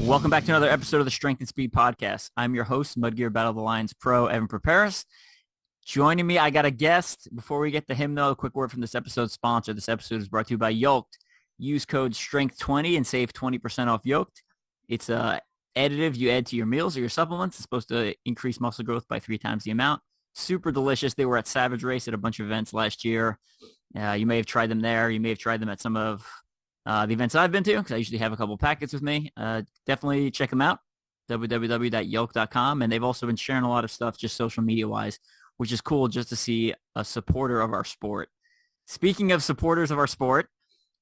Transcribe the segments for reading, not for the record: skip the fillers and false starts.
Welcome back to another episode of the Strength and Speed Podcast. I'm your host, Mudgear Battle of the Lions Pro, Evan Preparis. Joining me, I got a guest. Before we get to him, though, a quick word from this episode's sponsor. This episode is brought to you by Yoked. Use code STRENGTH20 and save 20% off Yoked. It's a additive you add to your meals or your supplements. It's supposed to increase muscle growth by 3 times the amount. Super delicious. They were at Savage Race at a bunch of events last year. You may have tried them there. You may have tried them at some of the events I've been to, because I usually have a couple packets with me. Definitely check them out, www.yoke.com. And they've also been sharing a lot of stuff just social media-wise, which is cool just to see a supporter of our sport. Speaking of supporters of our sport,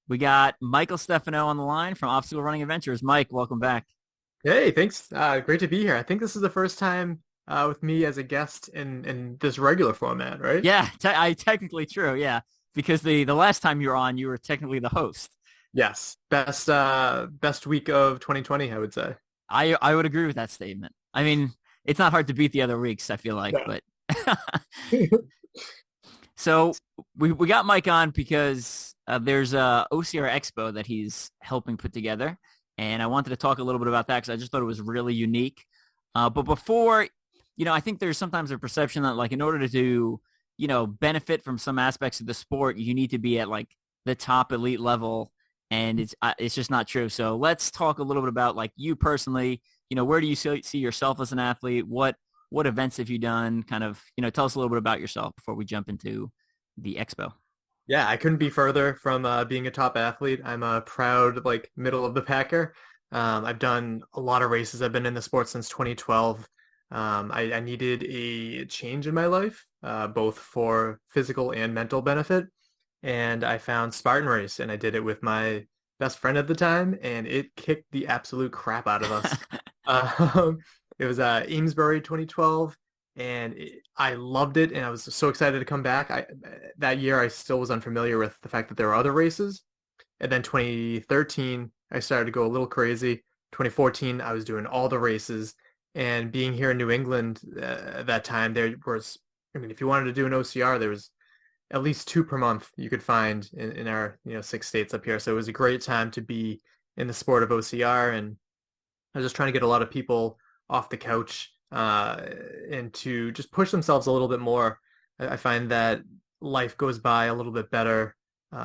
we got Michael Stefano on the line from Obstacle Running Adventures. Mike, welcome back. Hey, thanks. Great to be here. I think this is the first time with me as a guest in this regular format, right? Yeah, technically true, yeah. Because the last time you were on, you were technically the host. Yes. Best week of 2020, I would say. I would agree with that statement. I mean, it's not hard to beat the other weeks, I feel like, No. but so we got Mike on because there's a OCR Expo that he's helping put together, and I wanted to talk a little bit about that because I just thought it was really unique. But before, I think there's sometimes a perception that, like, in order to benefit from some aspects of the sport, you need to be at like the top elite level. And it's just not true. So let's talk a little bit about, like, you personally. Where do you see yourself as an athlete? What events have you done? Kind of, tell us a little bit about yourself before we jump into the expo. Yeah, I couldn't be further from being a top athlete. I'm a proud, like, middle of the packer. I've done a lot of races. I've been in the sport since 2012. I needed a change in my life, both for physical and mental benefit. And I found Spartan Race, and I did it with my best friend at the time, and it kicked the absolute crap out of us. It was Amesbury 2012, and I loved it, and I was so excited to come back. That year, I still was unfamiliar with the fact that there were other races. And then 2013, I started to go a little crazy. 2014, I was doing all the races, and being here in New England at that time, there was, if you wanted to do an OCR, there was at least 2 per month you could find in our 6 states up here. So it was a great time to be in the sport of OCR, and I was just trying to get a lot of people off the couch and to just push themselves a little bit more. I find that life goes by a little bit better,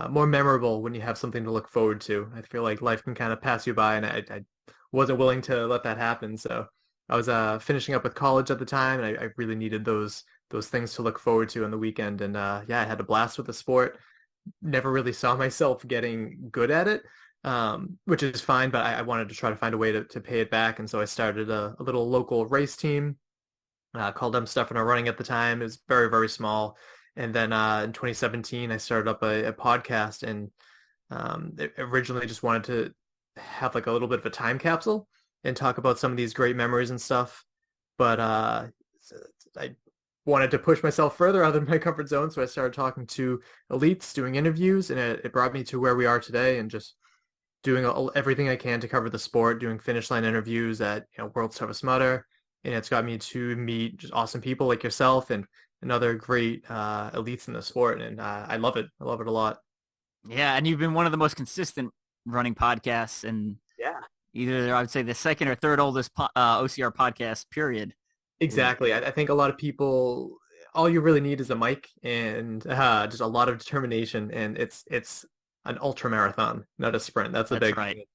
more memorable when you have something to look forward to. I feel like life can kind of pass you by, and I wasn't willing to let that happen. So I was finishing up with college at the time, and I really needed those things to look forward to on the weekend. And I had a blast with the sport. Never really saw myself getting good at it, which is fine, but I wanted to try to find a way to pay it back. And so I started a little local race team called Stefano Running at the time. It was very, very small. And then in 2017, I started up a podcast, and originally just wanted to have like a little bit of a time capsule and talk about some of these great memories and stuff. But I wanted to push myself further out of my comfort zone, so I started talking to elites, doing interviews, and it brought me to where we are today, and just doing everything I can to cover the sport, doing finish line interviews at World's Toughest Mudder, and it's got me to meet just awesome people like yourself and other great elites in the sport, and I love it. I love it a lot. Yeah, and you've been one of the most consistent running podcasts, and Yeah. either I would say the second or third oldest OCR podcast, period. Exactly. I think a lot of people, all you really need is a mic and just a lot of determination, and it's an ultra marathon, not a sprint. That's the big right. thing.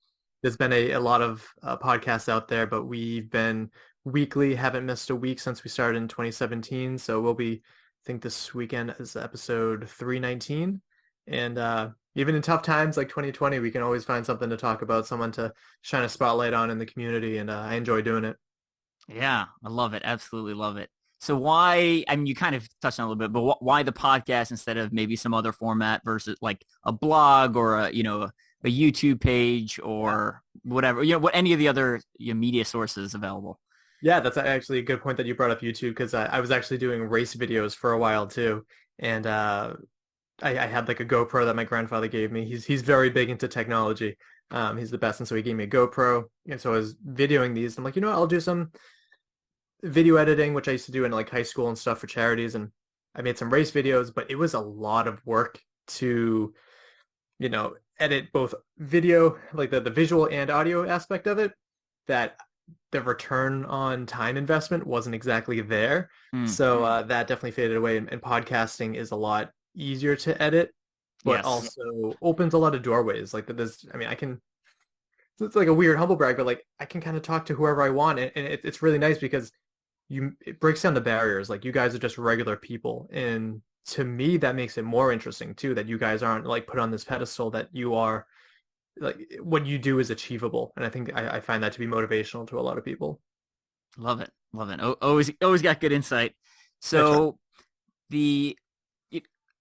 There's been a lot of podcasts out there, but we've been weekly, haven't missed a week since we started in 2017. So we'll be, I think this weekend is episode 319. And even in tough times like 2020, we can always find something to talk about, someone to shine a spotlight on in the community, and I enjoy doing it. Yeah, I love it. Absolutely love it. So why, I mean, you kind of touched on it a little bit, but why the podcast instead of maybe some other format versus like a blog or a YouTube page or whatever, what any of the other media sources available? Yeah, that's actually a good point that you brought up YouTube, because I was actually doing race videos for a while too. And I had like a GoPro that my grandfather gave me. He's very big into technology. He's the best. And so he gave me a GoPro. And so I was videoing these. I'm like, I'll do some video editing, which I used to do in like high school and stuff for charities. And I made some race videos, but it was a lot of work to, edit both video, like the visual and audio aspect of it. that the return on time investment wasn't exactly there. Mm, So that definitely faded away. And podcasting is a lot easier to edit, but yes. also opens a lot of doorways. Like there's, I mean, I can, it's like a weird humble brag, but like I can kind of talk to whoever I want. And it's really nice because it breaks down the barriers. Like you guys are just regular people. And to me, that makes it more interesting too, that you guys aren't like put on this pedestal, that you are like what you do is achievable. And I think I find that to be motivational to a lot of people. Love it. Love it. Always got good insight. I try. So the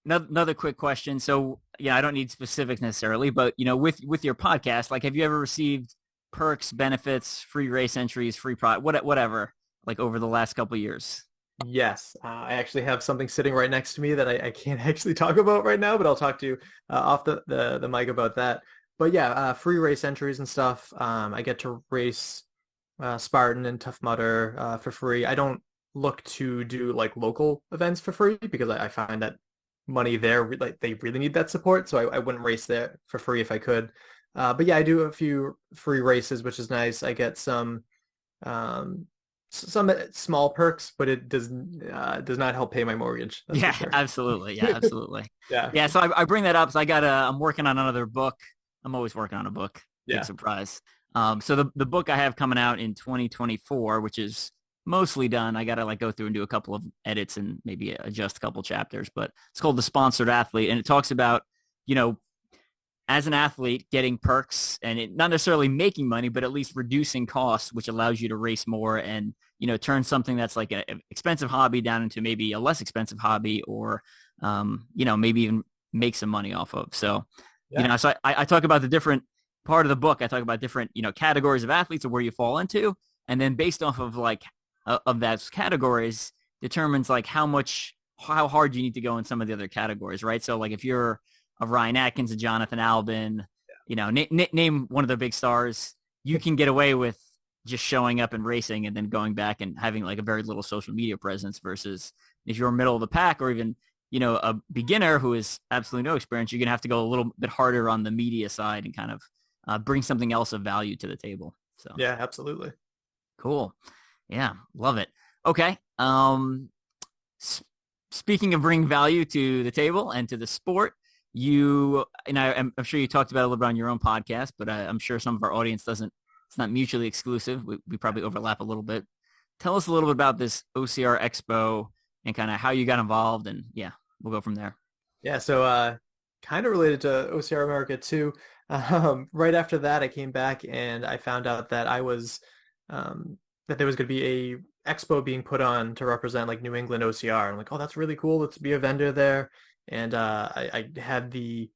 another quick question. So yeah, I don't need specifics necessarily, but with your podcast, like, have you ever received perks, benefits, free race entries, free whatever, like over the last couple of years? Yes, I actually have something sitting right next to me that I can't actually talk about right now, but I'll talk to you off the mic about that. But yeah, free race entries and stuff. I get to race Spartan and Tough Mudder for free. I don't look to do like local events for free because I find that money there, like they really need that support. So I wouldn't race there for free if I could. But yeah, I do a few free races, which is nice. I get um, some small perks, but it does not help pay my mortgage. That's for Yeah, sure. absolutely. Yeah, absolutely. Yeah, Yeah. So I bring that up. So I'm working on another book. I'm always working on a book. Big yeah, surprise. So the book I have coming out in 2024, which is mostly done. I got to like go through and do a couple of edits and maybe adjust a couple chapters, but it's called The Sponsored Athlete. And it talks about, you know, as an athlete getting perks and not necessarily making money, but at least reducing costs, which allows you to race more and, turn something that's like an expensive hobby down into maybe a less expensive hobby or, maybe even make some money off of. So, yeah, so I talk about the different part of the book. I talk about different, categories of athletes or where you fall into. And then based off of like, of those categories determines like how hard you need to go in some of the other categories. Right. So like if you're a Ryan Atkins, a Jonathan Albin, name one of the big stars, you can get away with just showing up and racing and then going back and having like a very little social media presence versus if you're middle of the pack or even, a beginner who has absolutely no experience, you're going to have to go a little bit harder on the media side and kind of bring something else of value to the table. So yeah, absolutely. cool. Yeah. Love it. Okay. S- Speaking of bringing value to the table and to the sport, I'm sure you talked about it a little bit on your own podcast, but I'm sure some of our audience doesn't. It's not mutually exclusive. We probably overlap a little bit. Tell us a little bit about this OCR Expo and kind of how you got involved, and yeah, we'll go from there. Yeah, so kind of related to OCR America too. Right after that, I came back and I found out that that there was going to be a expo being put on to represent like New England OCR. I'm like, oh, that's really cool. Let's be a vendor there. And I had the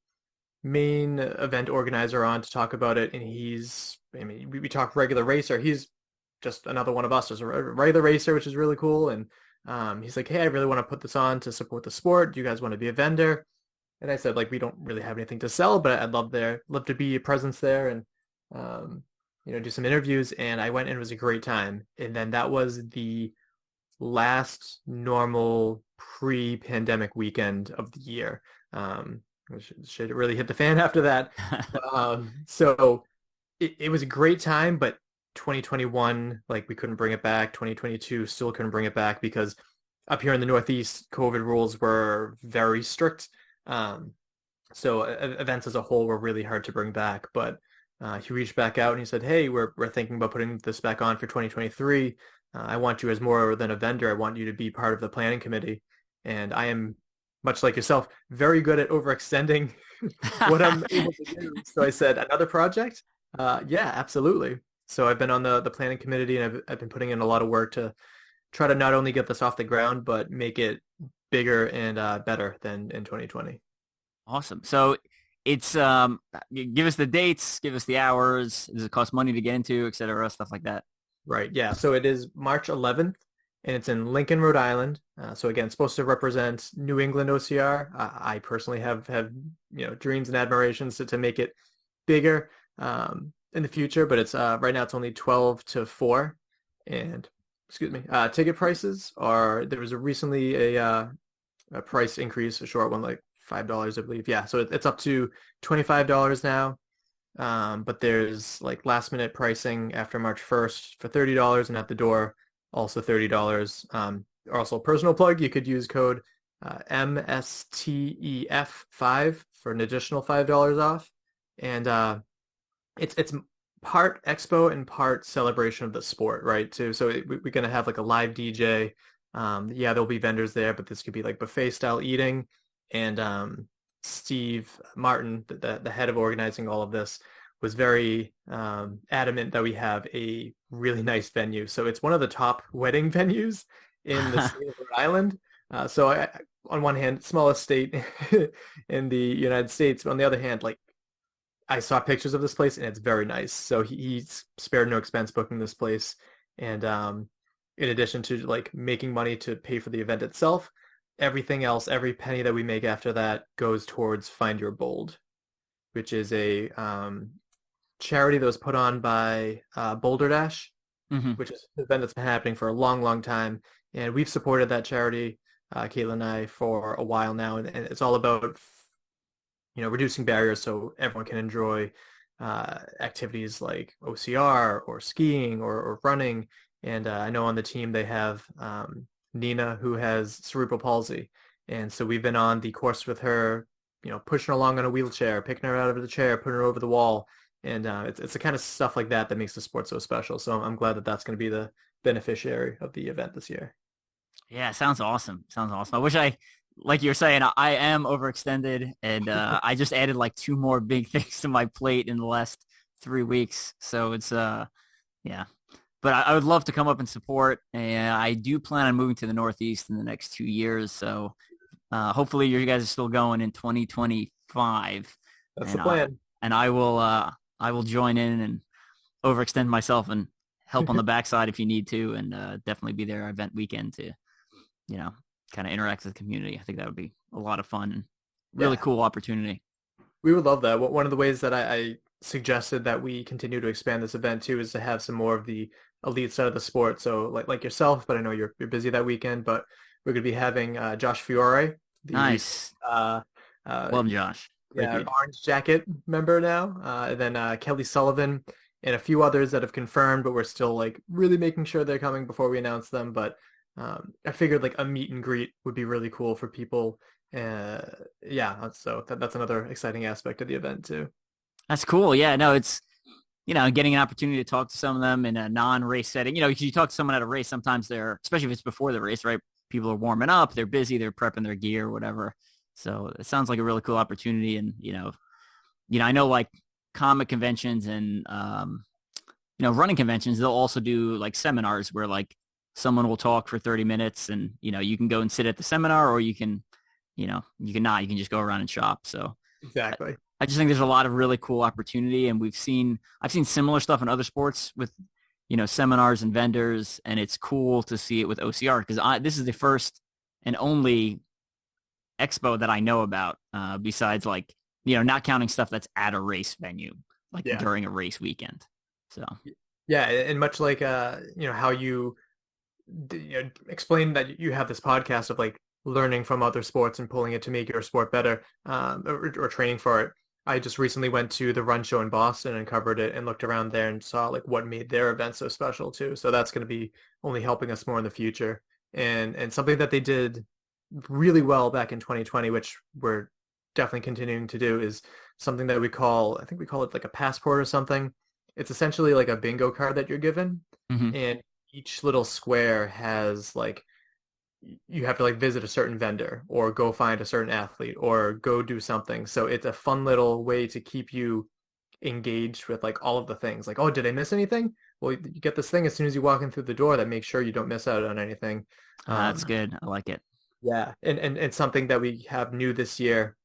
main event organizer on to talk about it, and I mean, we talk regular racer. He's just another one of us, just a regular racer, which is really cool. And he's like, hey, I really want to put this on to support the sport. Do you guys want to be a vendor? And I said, like, we don't really have anything to sell, but I'd love to be a presence there and, do some interviews. And I went and it was a great time. And then that was the last normal pre-pandemic weekend of the year, which should really hit the fan after that. So it was a great time, but 2021, like we couldn't bring it back. 2022 still couldn't bring it back because up here in the Northeast, COVID rules were very strict. So events as a whole were really hard to bring back. But he reached back out and he said, "Hey, we're thinking about putting this back on for 2023. I want you as more than a vendor. I want you to be part of the planning committee." And I am, much like yourself, very good at overextending what I'm able to do. So I said, "Another project? Yeah, absolutely." So I've been on the planning committee and I've been putting in a lot of work to try to not only get this off the ground, but make it bigger and better than in 2020. Awesome. So it's give us the dates, give us the hours. Does it cost money to get into, et cetera, stuff like that? Right. Yeah. So it is March 11th and it's in Lincoln, Rhode Island. So again, it's supposed to represent New England OCR. I personally have dreams and admirations to make it bigger in the future, but it's right now it's only 12 to 4 and excuse me, ticket prices there was recently a price increase, a short one, like $5, I believe. Yeah. So it's up to $25 now. but there's like last minute pricing after March 1st for $30 and at the door also $30. Also personal plug, you could use code MSTEF5 for an additional $5 off. And it's part expo and part celebration of the sport, right? Too. So we're gonna have like a live DJ. Yeah, there'll be vendors there, but this could be like buffet style eating. And Steve Martin, the head of organizing all of this, was very adamant that we have a really nice venue. So it's one of the top wedding venues in the state of Rhode Island. On one hand, smallest state in the United States, but on the other hand, like I saw pictures of this place and it's very nice. So he's spared no expense booking this place. And in addition to like making money to pay for the event itself, everything else, every penny that we make after that goes towards Find Your Bold, which is a charity that was put on by Boulder Dash, which is an event that's been happening for a long, long time. And we've supported that charity, Caitlin and I, for a while now. And it's all about, reducing barriers so everyone can enjoy activities like OCR or skiing or running. And I know on the team they have Nina, who has cerebral palsy. And so we've been on the course with her, pushing her along on a wheelchair, picking her out of the chair, putting her over the wall. And it's the kind of stuff like that that makes the sport so special. So I'm glad that that's going to be the beneficiary of the event this year. Yeah, sounds awesome. Sounds awesome. I wish like you were saying, I am overextended, and I just added like 2 more big things to my plate in the last 3 weeks. So it's yeah. But I would love to come up and support, and I do plan on moving to the Northeast in the next 2 years. So hopefully you guys are still going in 2025. That's the plan. And I will join in and overextend myself and help on the backside if you need to, and definitely be there event weekend to, kind of interact with the community. I think that would be a lot of fun and really cool opportunity. We would love that. One of the ways that I suggested that we continue to expand this event too is to have some more of the elite side of the sport. So like yourself, but I know you're busy that weekend, but we're going to be having Josh Fiore. Nice. Love Josh. Yeah, Orange Jacket member now. And then Kelly Sullivan and a few others that have confirmed, but we're still like really making sure they're coming before we announce them. But I figured like a meet and greet would be really cool for people. So that's another exciting aspect of the event too. That's cool. Yeah, no, it's, getting an opportunity to talk to some of them in a non-race setting. Because you talk to someone at a race, sometimes especially if it's before the race, right? People are warming up, they're busy, they're prepping their gear, whatever. So it sounds like a really cool opportunity. And, I know like comic conventions and, running conventions, they'll also do like seminars where like someone will talk for 30 minutes and, you can go and sit at the seminar, or you can just go around and shop. So exactly. I just think there's a lot of really cool opportunity, and I've seen similar stuff in other sports with, seminars and vendors, and it's cool to see it with OCR because this is the first and only expo that I know about, besides like, not counting stuff that's at a race venue, like during a race weekend. So yeah, and much like how you explain that you have this podcast of like learning from other sports and pulling it to make your sport better, or training for it. I just recently went to the run show in Boston and covered it and looked around there and saw like what made their event so special too. So that's going to be only helping us more in the future. And something that they did really well back in 2020, which we're definitely continuing to do, is something that we call it like a passport or something. It's essentially like a bingo card that you're given, and each little square has like, you have to like visit a certain vendor or go find a certain athlete or go do something. So it's a fun little way to keep you engaged with like all of the things. Like, oh, did I miss anything? Well, you get this thing as soon as you walk in through the door that makes sure you don't miss out on anything. That's good. I like it. Yeah. And something that we have new this year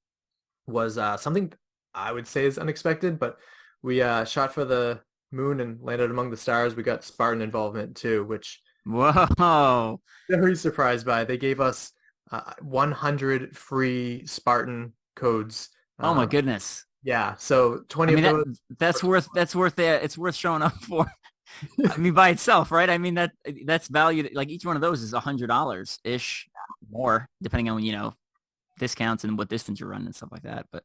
was something I would say is unexpected, but we shot for the moon and landed among the stars. We got Spartan involvement too, which whoa, very surprised by. They gave us 100 free Spartan codes. Oh my goodness. Yeah, so 20 of those. That's worth it's worth showing up for. I mean, by itself, right? I mean, that's valued, like each one of those is $100 ish, more depending on, discounts and what distance you're running and stuff like that. But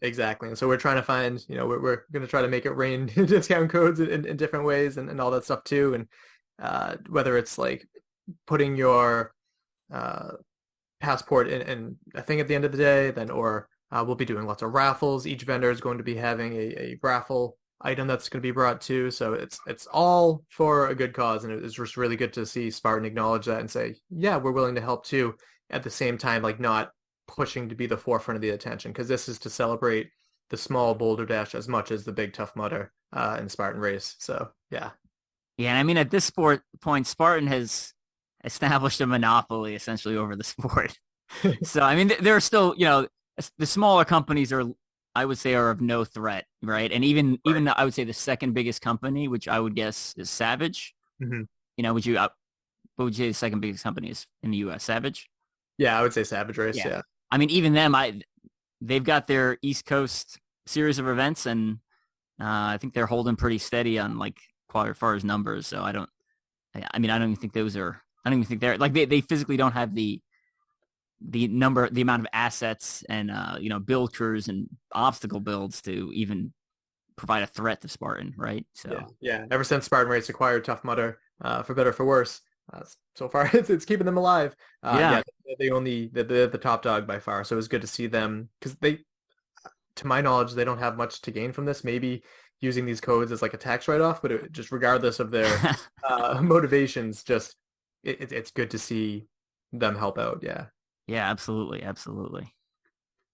Exactly. And so we're trying to find, we're going to try to make it rain discount codes in different ways and all that stuff too. And whether it's like putting your uh, passport in a thing at the end of the day, then or we'll be doing lots of raffles. Each vendor is going to be having a raffle item that's going to be brought to. So it's all for a good cause, and it's just really good to see Spartan acknowledge that and say, yeah, we're willing to help too. At the same time, like not pushing to be the forefront of the attention, because this is to celebrate the small boulder dash as much as the big tough mudder and Spartan race. So yeah. Yeah, and I mean, at this point, Spartan has established a monopoly essentially over the sport. So, I mean, there are still, the smaller companies are, I would say, are of no threat, right? And even I would say the second biggest company, which I would guess is Savage. Mm-hmm. What would you say the second biggest company is in the U.S.? Savage? Yeah, I would say Savage Race. Yeah. Yeah. I mean, even them, they've got their East Coast series of events, and I think they're holding pretty steady on like as far as numbers. So I don't even think I don't even think they're like they physically don't have the amount of assets and build crews and obstacle builds to even provide a threat to Spartan, right? So yeah. Ever since Spartan Race acquired Tough Mudder, for better or for worse, so far it's keeping them alive. Yeah. They own the top dog by far. So it was good to see them because to my knowledge, they don't have much to gain from this. Maybe using these codes as like a tax write-off, but just regardless of their motivations, just it's good to see them help out. Yeah. Yeah, absolutely. Absolutely.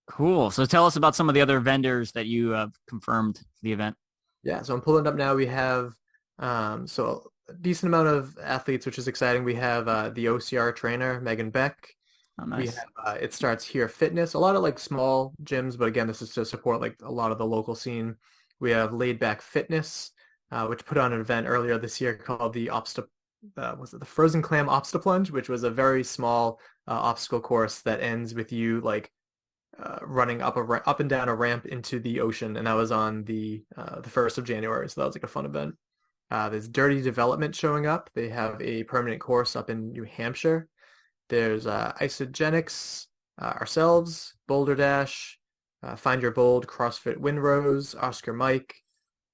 Cool. So tell us about some of the other vendors that you have confirmed for the event. Yeah. So I'm pulling up now. We have so a decent amount of athletes, which is exciting. We have the OCR trainer, Megan Beck. Oh, We nice. have It Starts Here Fitness, a lot of like small gyms, but again, this is to support like a lot of the local scene. We have Laid Back Fitness, which put on an event earlier this year called the was it the Frozen Clam Obsta Plunge, which was a very small obstacle course that ends with you like running up and down a ramp into the ocean, and that was on the 1st of January. So that was like a fun event. There's Dirty Development showing up. They have a permanent course up in New Hampshire. There's Isogenics, ourselves, Boulder Dash, Find Your Bold, CrossFit Windrose, Oscar Mike,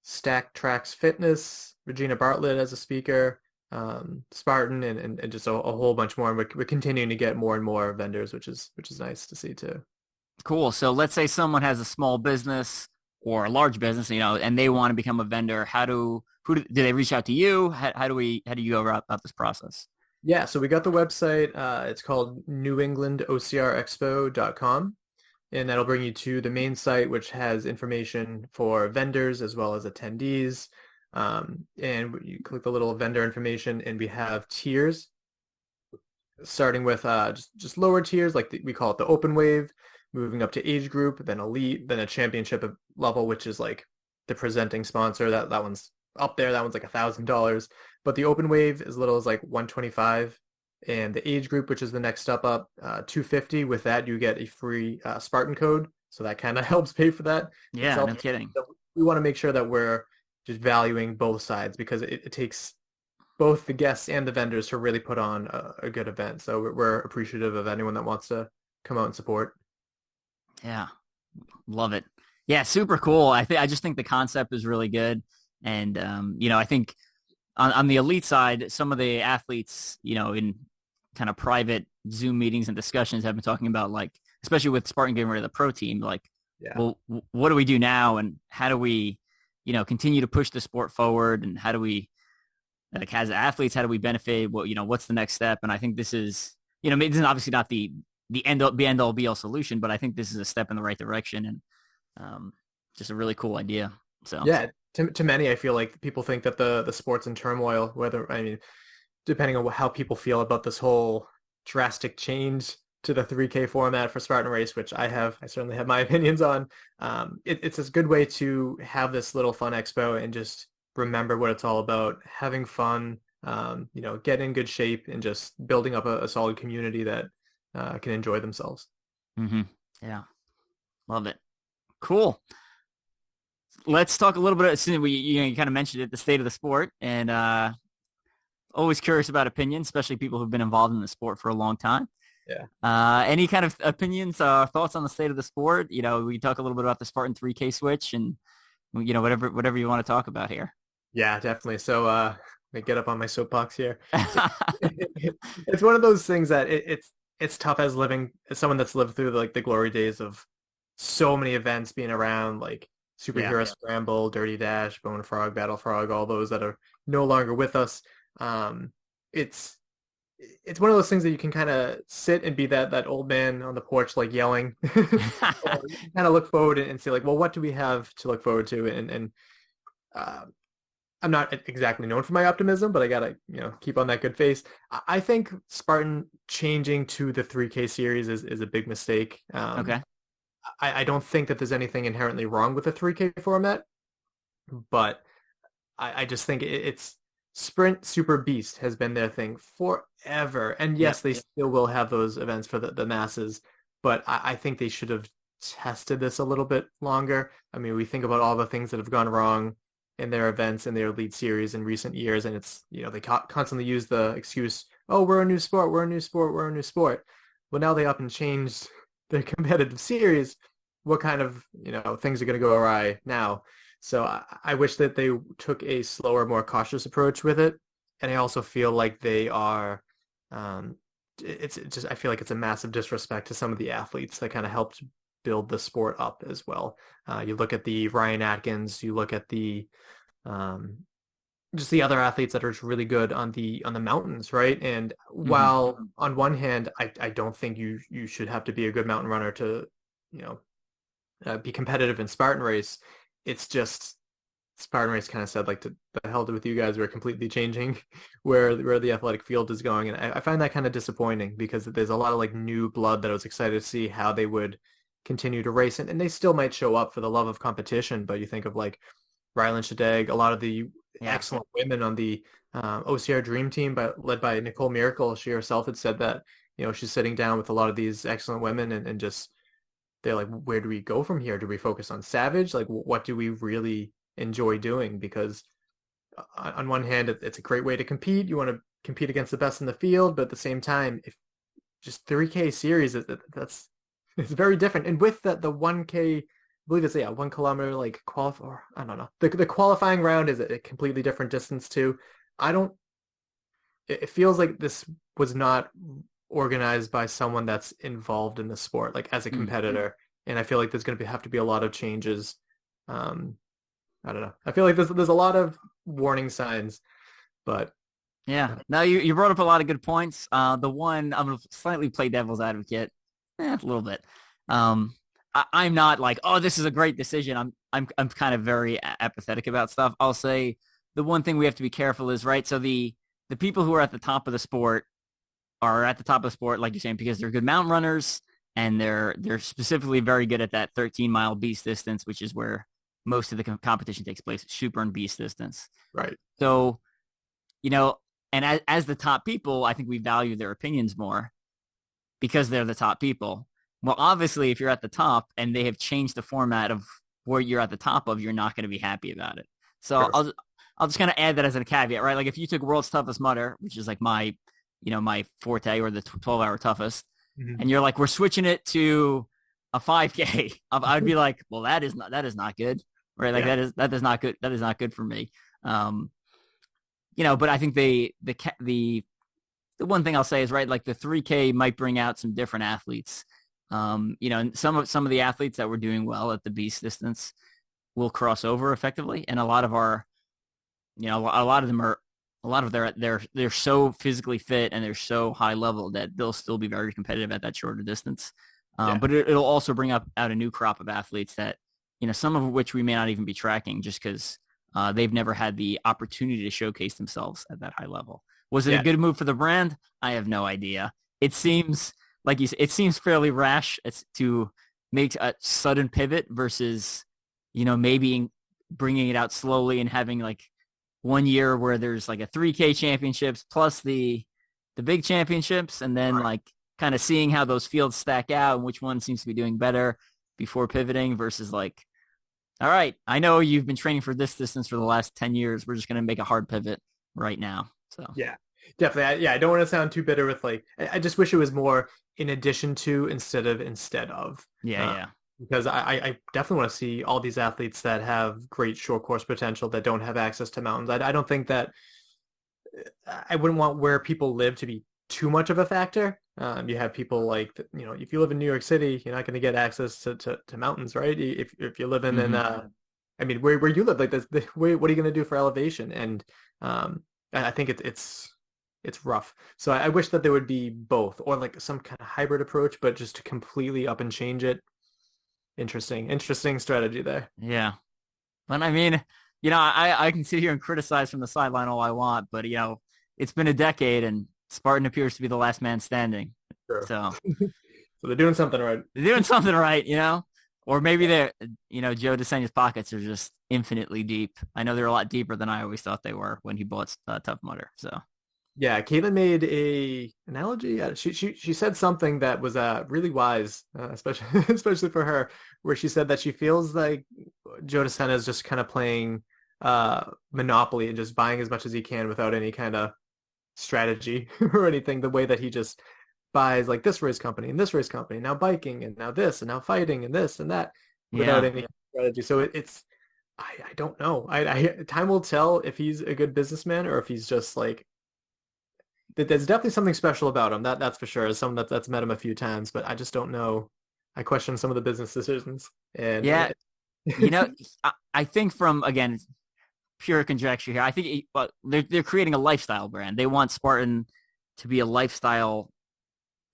Stack Tracks Fitness, Regina Bartlett as a speaker, Spartan, and just a whole bunch more. And we're continuing to get more and more vendors, which is nice to see too. Cool. So let's say someone has a small business or a large business, and they want to become a vendor. Do they reach out to you? How do you go about this process? Yeah, so we got the website. It's called newenglandocrexpo.com, and that'll bring you to the main site, which has information for vendors as well as attendees. And you click the little vendor information, and we have tiers, starting with just lower tiers, like we call it the open wave, moving up to age group, then elite, then a championship level, which is like the presenting sponsor. That one's up there. That one's like $1,000. But the open wave as little as like 125, and the age group, which is the next step up, 250. With that, you get a free Spartan code, so that kind of helps pay for that. Yeah, no kidding. So we want to make sure that we're just valuing both sides, because it takes both the guests and the vendors to really put on a good event. So we're appreciative of anyone that wants to come out and support. Yeah, love it. Yeah, super cool. I just think the concept is really good, and I think on the elite side, some of the athletes, in kind of private Zoom meetings and discussions, have been talking about, like, especially with Spartan getting rid of the pro team, like, Yeah. well, what do we do now, and how do we, continue to push the sport forward, and how do we, like, as athletes, how do we benefit? What's the next step? And I think this is, this is obviously not the end all be all solution, but I think this is a step in the right direction, and just a really cool idea. So Yeah, to many, I feel like people think that the sport's in turmoil, depending on how people feel about this whole drastic change to the 3K format for Spartan Race, which I certainly have my opinions on. It's a good way to have this little fun expo and just remember what it's all about, having fun, get in good shape, and just building up a solid community that can enjoy themselves. Mm-hmm. Yeah, love it. Cool. Let's talk a little bit. You kind of mentioned it, the state of the sport, and always curious about opinions, especially people who've been involved in the sport for a long time. Yeah. Any kind of opinions, thoughts on the state of the sport? We talk a little bit about the Spartan 3K switch and, whatever you want to talk about here. Yeah, definitely. So, let me get up on my soapbox here. It, it's one of those things that it's tough as someone that's lived through like the glory days of so many events being around, like Yeah. Superhero Scramble, Dirty Dash, Bone Frog, Battle Frog, all those that are no longer with us. It's it's one of those things that you can kind of sit and be that old man on the porch like yelling, or you can kind of look forward and say like, well, what do we have to look forward to? And uh, I'm not exactly known for my optimism, but I gotta, keep on that good face. I think Spartan changing to the 3K series is a big mistake. Okay. I don't think that there's anything inherently wrong with the 3K format, but I just think it's Sprint Super Beast has been their thing forever. And Yep. yes, they still will have those events for the masses, but I think they should have tested this a little bit longer. I mean, we think about all the things that have gone wrong in their events in their lead series in recent years, and it's, they constantly use the excuse, oh, we're a new sport, we're a new sport, we're a new sport. Well, now they up and changed their competitive series. What kind of, things are going to go awry now? So I wish that they took a slower, more cautious approach with it. And I also feel like they are, it's just, I feel like it's a massive disrespect to some of the athletes that kind of helped build the sport up as well. You look at the Ryan Atkins, you look at the, um, just the other athletes that are just really good on the mountains, right? And Hmm. while on one hand, I don't think you should have to be a good mountain runner to, you know, be competitive in Spartan race. It's just Spartan race kind of said like the hell with you guys, we're completely changing where the athletic field is going, and I find that kind of disappointing because there's a lot of like new blood that I was excited to see how they would continue to race, and they still might show up for the love of competition. But you think of like Rylan Shadag, a lot of the Yeah. excellent women on the OCR Dream Team, led by Nicole Miracle. She herself had said that she's sitting down with a lot of these excellent women and just they're like, where do we go from here? Do we focus on Savage? Like, what do we really enjoy doing? Because on one hand, it's a great way to compete. You want to compete against the best in the field, but at the same time, if just 3K series, that's it's very different. And with the 1K, I believe it's 1 kilometer like qualify. Or I don't know. The qualifying round is a completely different distance too. I don't. It feels like this was not organized by someone that's involved in the sport, like as a Mm. competitor. And I feel like there's going to have to be a lot of changes. Um, I don't know. I feel like there's a lot of warning signs, but Yeah. Now you brought up a lot of good points. The one I'm gonna slightly play devil's advocate, a little bit. I'm not like, oh, this is a great decision. I'm kind of very apathetic about stuff. I'll say the one thing we have to be careful is right. So the people who are at the top of the sport are at the top of the sport, like you're saying, because they're good mountain runners and they're specifically very good at that 13-mile beast distance, which is where most of the competition takes place, super and beast distance. right. So, you know, and as the top people, I think we value their opinions more because they're the top people. Well, obviously, if you're at the top and they have changed the format of where you're at the top of, you're not going to be happy about it. So Sure. I'll just kind of add that as a caveat, right? Like if you took World's Toughest Mudder, which is like my forte or the 12-hour toughest, Mhm. and you're like, we're switching it to a 5K, I'd be like, well, that is not good, right? Like Yeah. that is not good. That is not good for me. Um, but I think the one thing I'll say is right, like the 3K might bring out some different athletes. And some of the athletes that were doing well at the beast distance will cross over effectively, and a lot of our, a lot of them are, a lot of they're so physically fit and they're so high level that they'll still be very competitive at that shorter distance. Yeah. But it'll also bring out a new crop of athletes that, some of which we may not even be tracking just because they've never had the opportunity to showcase themselves at that high level. Was it a Yeah. good move for the brand? I have no idea. It seems like it seems fairly rash to make a sudden pivot versus, maybe bringing it out slowly and having like 1 year where there's like a 3K championships plus the big championships, and then Right. like kind of seeing how those fields stack out and which one seems to be doing better before pivoting versus like, all right, I know you've been training for this distance for the last 10 years. We're just going to make a hard pivot right now. So Yeah. Definitely. I don't want to sound too bitter with like, I just wish it was more in addition to instead of instead of. Yeah, Uh, yeah. because I definitely want to see all these athletes that have great short course potential that don't have access to mountains. I don't think that I wouldn't want where people live to be too much of a factor. You have people like, if you live in New York City, you're not going to get access to mountains, right? If you're living in, Hmm. I mean, where you live, like this, what are you going to do for elevation? And I think it's rough. So I wish that there would be both, or like some kind of hybrid approach, but just to completely up and change it. Interesting strategy there. Yeah. But I mean, I can sit here and criticize from the sideline all I want, but it's been a decade and Spartan appears to be the last man standing. True. So So they're doing something right. they're doing something right. Or maybe Joe DeSenia's pockets are just infinitely deep. I know they're a lot deeper than I always thought they were when he bought Tough Mudder. So Yeah, Caitlin made a analogy. She said something that was really wise, especially especially for her, where she said that she feels like Joe DeSena is just kind of playing Monopoly and just buying as much as he can without any kind of strategy or anything. The way that he just buys like this race company and this race company, now biking and now this and now fighting and this and that without yeah, any strategy. So it's I don't know. Time will tell if he's a good businessman or if he's just like there's definitely something special about him. That's for sure. As someone that's met him a few times, but I just don't know. I question some of the business decisions. And yeah. I think from again pure conjecture here. I think they're creating a lifestyle brand. They want Spartan to be a lifestyle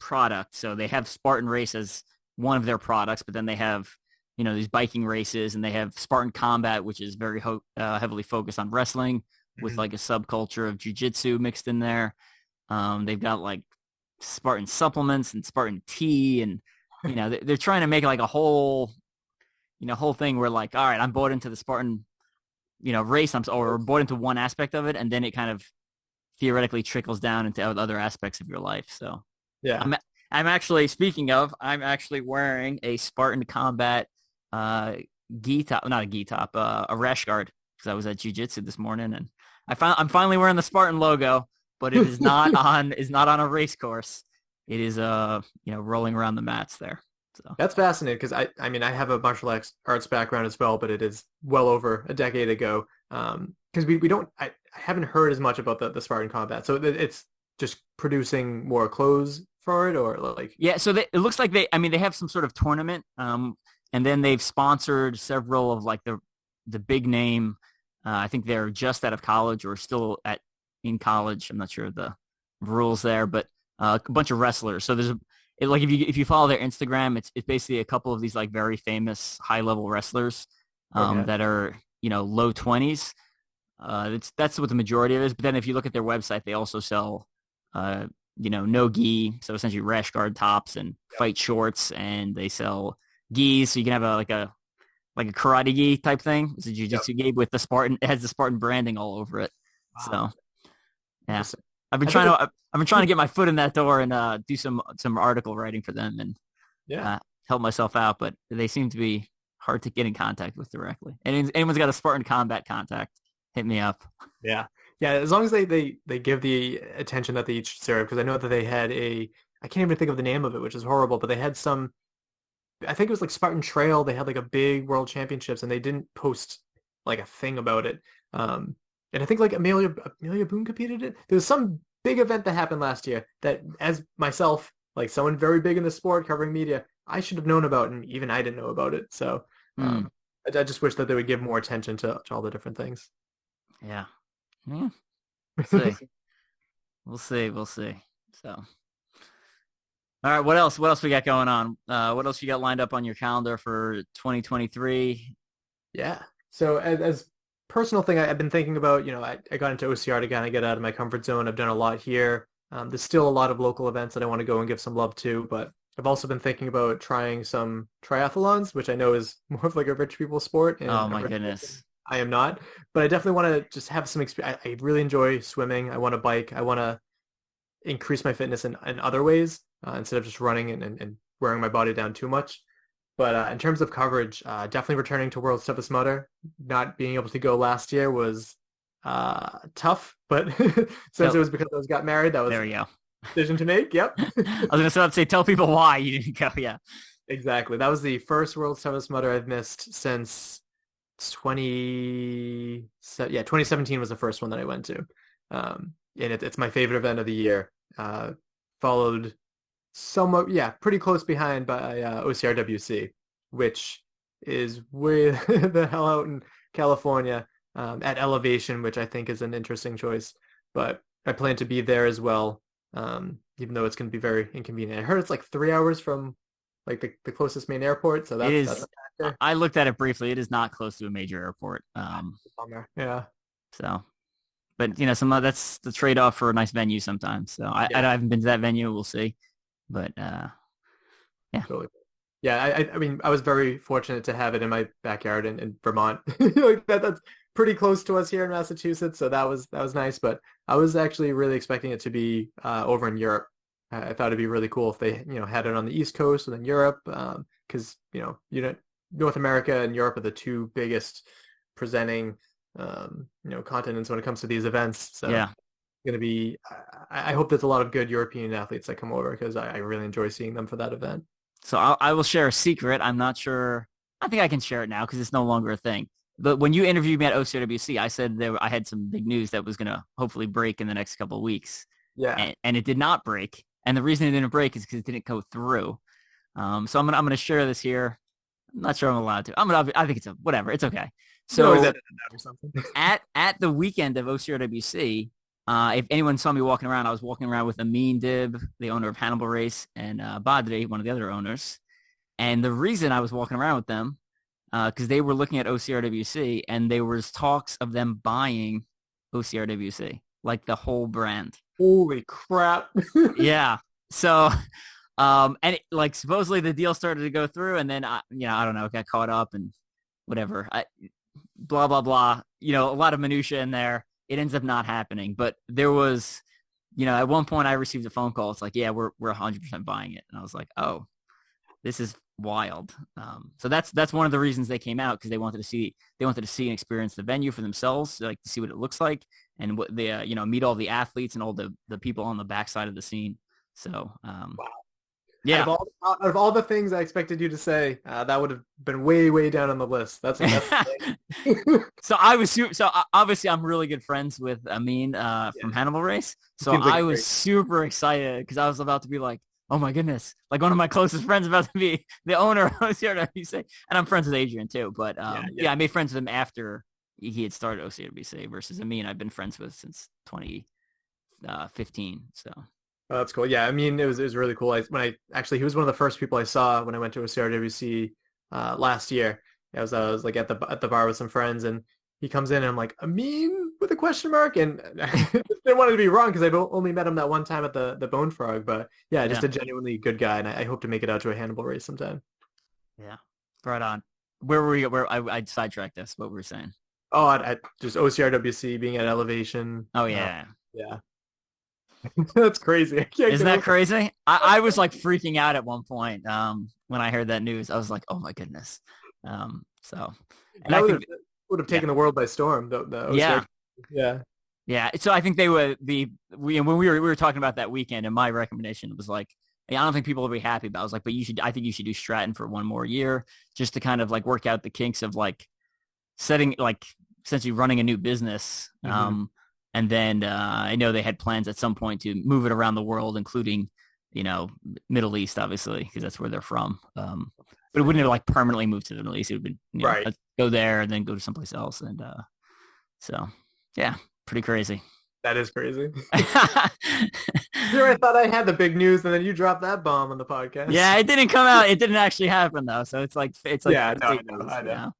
product. So they have Spartan Race as one of their products, but then they have these biking races, and they have Spartan Combat, which is very heavily focused on wrestling with Mhm. like a subculture of jiu-jitsu mixed in there. They've got like Spartan supplements and Spartan tea, and they're trying to make like a whole thing where like, all right, I'm bought into the Spartan race, or bought into one aspect of it, and then it kind of theoretically trickles down into other aspects of your life. So Yeah. I'm I'm actually, speaking of, I'm actually wearing a Spartan Combat gi top, not a gi top, a rash guard, because I was at jiu-jitsu this morning, and I'm finally wearing the Spartan logo, but it is not on a race course. It is rolling around the mats there. So That's fascinating because I mean I have a martial arts background as well, but it is well over a decade ago. Because we don't I haven't heard as much about the Spartan combat, so it's just producing more clothes for it, or like yeah, so it looks like they have some sort of tournament, and then they've sponsored several of like the big name. I think they're just out of college or still in college. I'm not sure of the rules there, but a bunch of wrestlers. So like if you follow their Instagram, it's basically a couple of these like very famous high level wrestlers okay, that are low 20s. That's what the majority of it is. But then if you look at their website, they also sell no gi, so essentially rash guard tops and fight shorts, and they sell gis, so you can have a karate gi type thing. It's a yep, jiu-jitsu gi with the Spartan. It has the Spartan branding all over it. wow, So yeah, interesting. I've been I think trying it's to I've been trying to get my foot in that door and do some article writing for them and yeah. uh, help myself out, but they seem to be hard to get in contact with directly. And anyone's got a Spartan Combat contact, hit me up. Yeah. Yeah, as long as they give the attention that they each deserve, because I know that they had I can't even think of the name of it, which is horrible, but they had some, I think it was like Spartan Trail, they had like a big world championships and they didn't post like a thing about it. And I think like Amelia Boone competed in it. There was some big event that happened last year that as myself, like someone very big in the sport covering media, I should have known about, and even I didn't know about it. So Mm, I just wish that they would give more attention to all the different things. yeah. Yeah. See. We'll see. We'll see. So, all right. What else? What else we got going on? What else you got lined up on your calendar for 2023? Yeah. So as personal thing, I've been thinking about, I got into OCR to kind of get out of my comfort zone. I've done a lot here. There's still a lot of local events that I want to go and give some love to, but I've also been thinking about trying some triathlons, which I know is more of like a rich people sport, Oh and a my rich person goodness. I am not. But I definitely want to just have some experience. I really enjoy swimming. I want to bike. I want to increase my fitness in other ways instead of just running and wearing my body down too much. But in terms of coverage, definitely returning to World Toughest Mudder. Not being able to go last year was tough, but since So it was because I got married, that was there we go. decision to make. Yep. I was gonna say, tell people why you didn't go. Yeah, Exactly. That was the first World's Toughest Mudder I've missed since 2017 was the first one that I went to. And it's my favorite event of the year. Followed somewhat, yeah, pretty close behind by OCRWC, which is way the hell out in California at elevation, which I think is an interesting choice. But I plan to be there as well, even though it's going to be very inconvenient. I heard it's like 3 hours from like the closest main airport, so it that's is. a factor. I looked at it briefly. It is not close to a major airport. Bummer. Yeah. So, but that's the trade-off for a nice venue sometimes. So I haven't been to that venue. We'll see. But yeah. Totally. Yeah, I mean, I was very fortunate to have it in my backyard in Vermont. Like that's pretty close to us here in Massachusetts, so that was nice. But I was actually really expecting it to be over in Europe. I thought it'd be really cool if they, had it on the East Coast and then Europe, because North America and Europe are the two biggest presenting continents when it comes to these events. So yeah. going to be, I hope there's a lot of good European athletes that come over because I really enjoy seeing them for that event. So I will share a secret. I'm not sure. I think I can share it now because it's no longer a thing. But when you interviewed me at OCWC, I said I had some big news that was going to hopefully break in the next couple of weeks. Yeah. And it did not break. And the reason it didn't break is because it didn't go through. So I'm gonna share this here. I'm not sure I'm allowed to. I think it's whatever. It's okay. So at the weekend of OCRWC, if anyone saw me walking around, I was walking around with Amin Dib, the owner of Hannibal Race, and Badri, one of the other owners. And the reason I was walking around with them, because they were looking at OCRWC, and there was talks of them buying OCRWC, like the whole brand. Holy crap. Yeah. So, and supposedly the deal started to go through, and then, I don't know, it got caught up and whatever. Blah, blah, blah. A lot of minutia in there. It ends up not happening. But there was, at one point I received a phone call. It's like, yeah, we're 100% buying it. And I was like, oh, this is wild. So that's one of the reasons they came out, because they wanted to see and experience the venue for themselves, like to see what it looks like, and what they meet all the athletes and all the people on the backside of the scene. So wow. Yeah. Out of all the things I expected you to say, that would have been way, way down on the list. That's So obviously I'm really good friends with Amin from Hannibal Race. So I was super excited because I was about to be like, oh my goodness, like one of my closest friends about to be the owner of OCRWC. And I'm friends with Adrian too. But I made friends with him after he had started OCRWC versus Amin I've been friends with since 2015. So. Oh, that's cool. Yeah, I mean, it was really cool. He was one of the first people I saw when I went to a CRWC last year. I was like at the bar with some friends, and he comes in, and I'm like, Amin with a question mark, and I didn't want to be wrong because I've only met him that one time at the Bone Frog, but yeah, just a genuinely good guy, and I hope to make it out to a Hannibal race sometime. Yeah, right on. Where were we? Where I sidetracked this? What were we saying? Oh, I just OCRWC being at elevation. Oh yeah, yeah. That's crazy. Isn't that crazy? I was like freaking out at one point when I heard that news. I was like, oh my goodness. So and I think would have taken the world by storm. Yeah. Yeah. So I think they were when we were talking about that weekend, and my recommendation was like, I don't think people will be happy about it. I was like, but I think you should do Stratton for one more year just to kind of like work out the kinks of like setting, like essentially running a new business. Mm-hmm. And then I know they had plans at some point to move it around the world, including, Middle East, obviously, because that's where they're from. But it wouldn't have like permanently moved to the Middle East. It would have been, right. Let's go there and then go to someplace else. And so, yeah, pretty crazy. That is crazy. Here I thought I had the big news, and then you dropped that bomb on the podcast. Yeah, it didn't come out. It didn't actually happen, though. So it's like yeah, I know.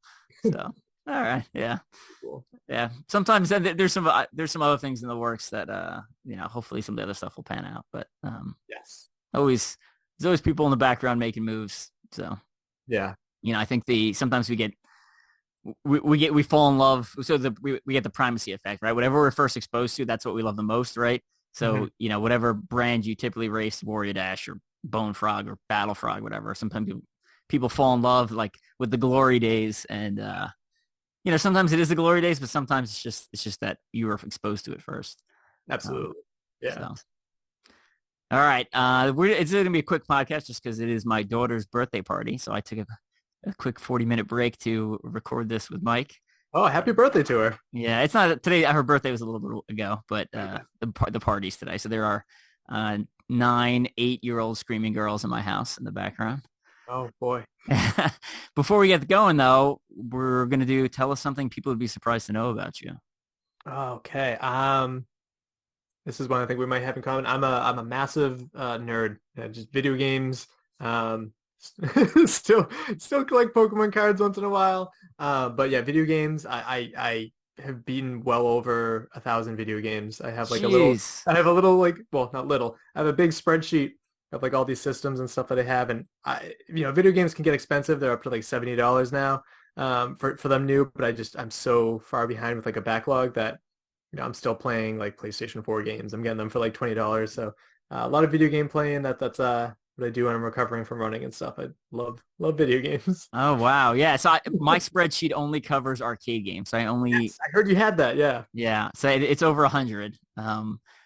So. All right. Yeah. Cool. Yeah. Sometimes there's some other things in the works that, hopefully some of the other stuff will pan out, but, yes, there's always people in the background making moves. So, yeah, I think sometimes we fall in love. So we get the primacy effect, right? Whatever we're first exposed to, that's what we love the most. Right. So, whatever brand you typically race, Warrior Dash or Bone Frog or Battle Frog, whatever, sometimes people fall in love like with the glory days, and, sometimes it is the glory days, but sometimes it's just that you were exposed to it first. Absolutely. Yeah. So. All right. It's going to be a quick podcast just because it is my daughter's birthday party. So I took a quick 40-minute break to record this with Mike. Oh, happy birthday to her. Yeah, it's not today. Her birthday was a little bit ago, but the party's today. So there are 9, 8-year-old screaming girls in my house in the background. Oh boy. Before we get going, though, we're going to tell us something people would be surprised to know about you. Okay. This is one I think we might have in common. I'm a massive nerd. Just video games. Um, still collect Pokemon cards once in a while. But yeah, video games. I have beaten well over 1,000 video games. I have like Jeez. I have a little like, well, not little. I have a big spreadsheet of like all these systems and stuff that I have. And video games can get expensive. They're up to like $70 now for them new. But I'm so far behind with like a backlog that I'm still playing like PlayStation 4 games. I'm getting them for like $20. So a lot of video game playing. That's what I do when I'm recovering from running and stuff. I love video games. Oh wow, yeah. So my spreadsheet only covers arcade games. So I only Yes, I heard you had that. Yeah. yeah. So it's over 100.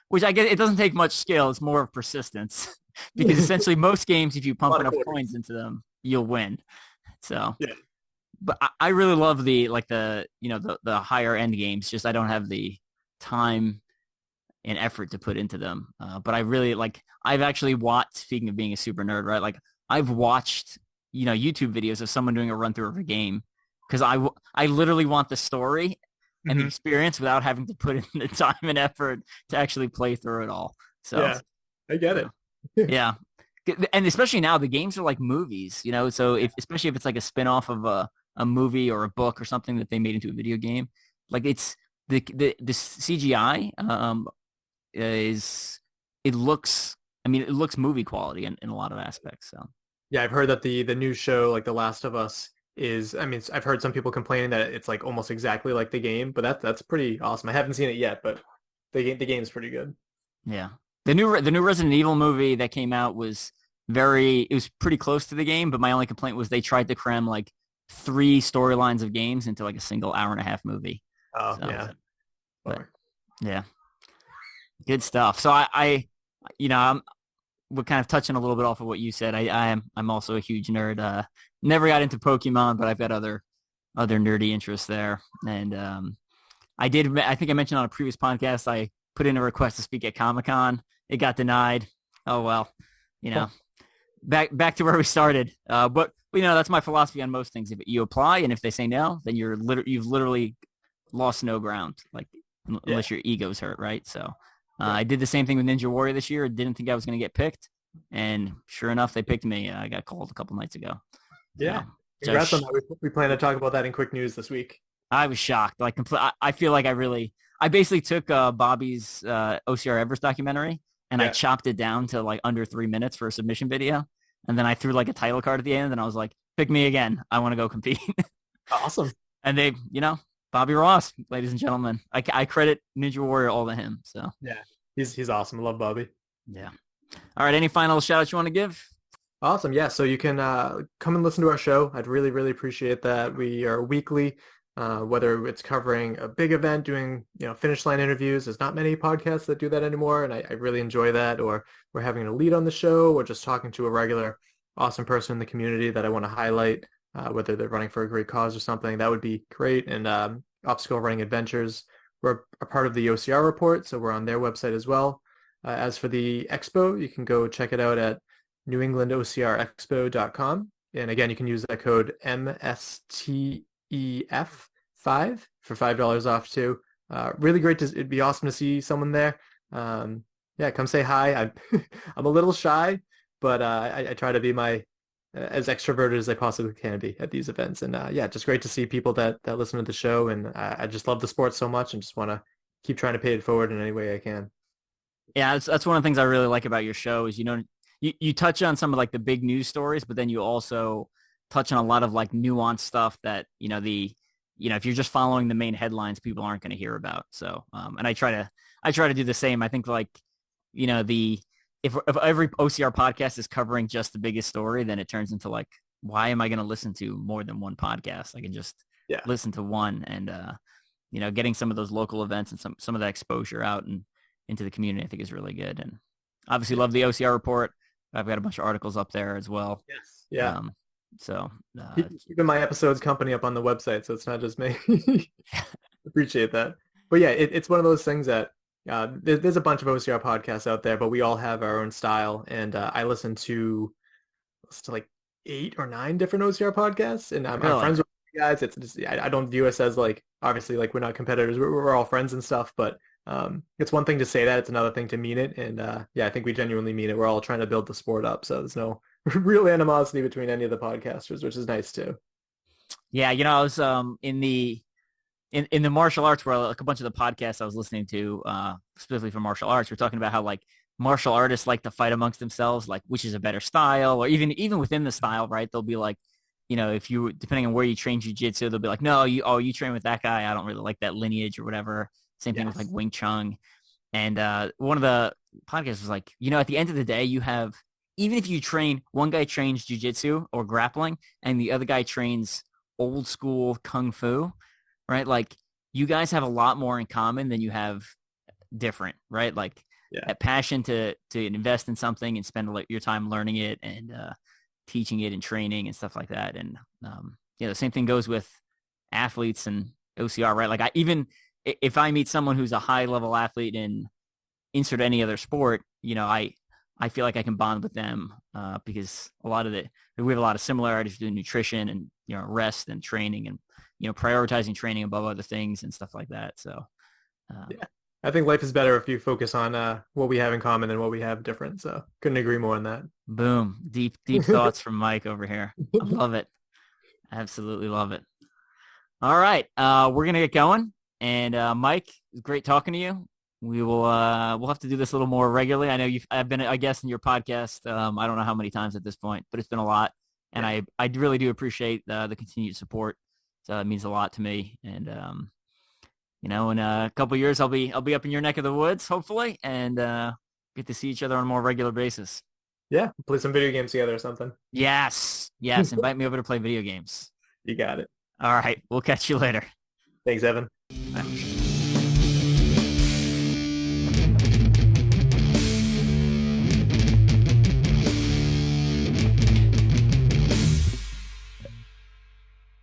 Which I guess it doesn't take much skill. It's more of persistence because essentially most games, if you pump enough coins into them, you'll win. So yeah. But I really love the higher end games. Just I don't have the time and effort to put into them. But I really I've actually watched, speaking of being a super nerd, right? Like I've watched, YouTube videos of someone doing a run through of a game because I literally want the story and the experience without having to put in the time and effort to actually play through it all. So yeah, I get it. Yeah. And especially now the games are like movies, so especially if it's like a spin-off of a movie or a book or something that they made into a video game, like it's the CGI it looks movie quality in a lot of aspects. So yeah, I've heard that the new show like The Last of Us is, I've heard some people complaining that it's like almost exactly like the game, but that's pretty awesome. I haven't seen it yet, but the game's pretty good. Yeah. The new Resident Evil movie that came out was pretty close to the game, but my only complaint was they tried to cram like 3 storylines of games into like a single hour-and-a-half movie. Oh, so, yeah. But, yeah. Good stuff. So we're kind of touching a little bit off of what you said. I'm also a huge nerd. Never got into Pokemon, but I've got other nerdy interests there. And I think I mentioned on a previous podcast, I put in a request to speak at Comic-Con. It got denied. Oh, well, back to where we started. But that's my philosophy on most things. If you apply and if they say no, then you've literally lost no ground, unless your ego's hurt, right? So I did the same thing with Ninja Warrior this year. Didn't think I was going to get picked. And sure enough, they picked me. I got called a couple nights ago. Yeah. Congrats on that. We plan to talk about that in quick news this week. I was shocked. I feel like I basically took Bobby's OCR Everest documentary and I chopped it down to like under 3 minutes for a submission video. And then I threw like a title card at the end and I was like, pick me again. I want to go compete. Awesome. And they, Bobby Ross, ladies and gentlemen, I credit Ninja Warrior all to him. So yeah, he's awesome. I love Bobby. Yeah. All right. Any final shout outs you want to give? Awesome. Yeah. So you can come and listen to our show. I'd really, really appreciate that. We are weekly, whether it's covering a big event, doing, finish line interviews. There's not many podcasts that do that anymore. And I really enjoy that. Or we're having a lead on the show or just talking to a regular awesome person in the community that I want to highlight, whether they're running for a great cause or something. That would be great. And Obstacle Running Adventures, we're a part of the OCR report. So we're on their website as well. As for the Expo, you can go check it out at newenglandocrexpo.com. And again, you can use that code MSTEF5 for $5 off too. Really great. It'd be awesome to see someone there. Yeah, come say hi. I'm a little shy, but I try to be as extroverted as I possibly can be at these events. And yeah, just great to see people that listen to the show. And I just love the sport so much and just want to keep trying to pay it forward in any way I can. Yeah, that's one of the things I really like about your show is, you touch on some of like the big news stories, but then you also touch on a lot of like nuanced stuff that, if you're just following the main headlines, people aren't going to hear about. So, and I try to do the same. I think if every OCR podcast is covering just the biggest story, then it turns into like, why am I going to listen to more than one podcast? I can just listen to one and, getting some of those local events and some of that exposure out and into the community, I think is really good. And Obviously, love the OCR report. I've got a bunch of articles up there as well. Yes. Yeah. Um, so Keeping my episodes company up on the website, so it's not just me. Appreciate that. But yeah, it's one of those things that there's a bunch of OCR podcasts out there, but we all have our own style. And I listen to like 8 or 9 different OCR podcasts, and I'm really, friends with you guys. It's just I don't view us as like obviously like we're not competitors. We're all friends and stuff, but it's one thing to say that, it's another thing to mean it. And yeah, I think we genuinely mean it. We're all trying to build the sport up, so there's no real animosity between any of the podcasters, which is nice too. yeah, I was in the martial arts world, like a bunch of the podcasts I was listening to, specifically for martial arts, we're talking about how like martial artists like to fight amongst themselves, like which is a better style, or even within the style, right? They'll be like, if you depending on where you train jiu-jitsu, they'll be like, no, you train with that guy. I don't really like that lineage or whatever. Same thing with like Yes. Wing Chun. And one of the podcasts was like, at the end of the day, you have even if you train one guy trains jiu-jitsu or grappling, and the other guy trains old school kung fu, right? Like you guys have a lot more in common than you have different, right? Like Yeah. that passion to invest in something and spend your time learning it and teaching it and training and stuff like that. And the same thing goes with athletes and OCR, right? Like if I meet someone who's a high level athlete in insert any other sport, I feel like I can bond with them because we have a lot of similarities to nutrition and rest and training and prioritizing training above other things and stuff like that. So Yeah. I think life is better if you focus on what we have in common than what we have different. So couldn't agree more on that. boom, deep thoughts from Mike over here. I love it. Absolutely love it. All right, we're gonna get going. And Mike, it's great talking to you. We'll have to do this a little more regularly. I know I've been a guest in your podcast. I don't know how many times at this point, but it's been a lot. And I really do appreciate the continued support. So it means a lot to me. And in a couple of years, I'll be up in your neck of the woods, hopefully, and get to see each other on a more regular basis. Yeah, play some video games together or something. Yes. Invite me over to play video games. You got it. All right. We'll catch you later. Thanks, Evan. Bye.